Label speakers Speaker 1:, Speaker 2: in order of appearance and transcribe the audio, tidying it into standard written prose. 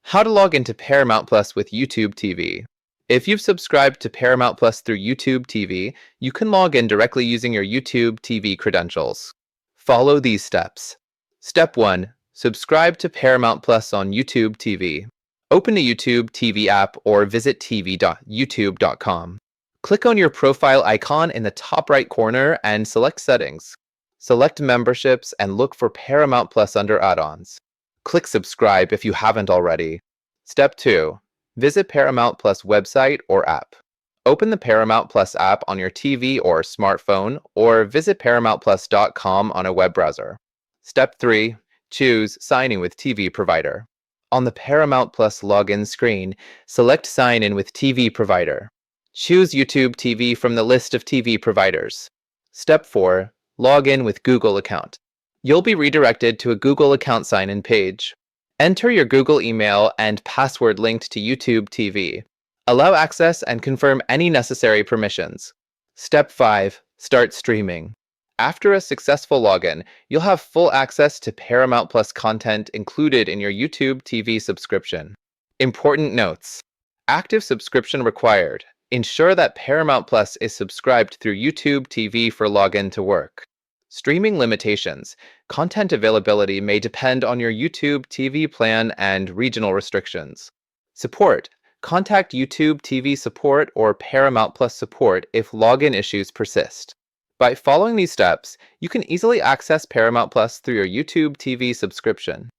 Speaker 1: How to log into Paramount Plus with YouTube TV. If you've subscribed to Paramount Plus through YouTube TV, you can log in directly using your YouTube TV credentials. Follow these steps. Step 1. Subscribe to Paramount Plus on YouTube TV. Open a YouTube TV app or visit tv.youtube.com. Click on your profile icon in the top right corner and select Settings. Select Memberships and look for Paramount Plus under Add-ons. Click Subscribe if you haven't already. Step 2. Visit Paramount Plus website or app. Open the Paramount Plus app on your TV or smartphone, or visit ParamountPlus.com on a web browser. Step 3. Choose Sign in with TV Provider. On the Paramount Plus login screen, select Sign in with TV Provider. Choose YouTube TV from the list of TV providers. Step 4. Log in with Google account. You'll be redirected to a Google account sign-in page. Enter your Google email and password linked to YouTube TV. Allow access and confirm any necessary permissions. Step 5. Start streaming. After a successful login, you'll have full access to Paramount Plus content included in your YouTube TV subscription. Important notes. Active subscription required. Ensure that Paramount Plus is subscribed through YouTube TV for login to work. Streaming limitations. Content availability may depend on your YouTube TV plan and regional restrictions. Support. Contact YouTube TV support or Paramount Plus support if login issues persist. By following these steps, you can easily access Paramount Plus through your YouTube TV subscription.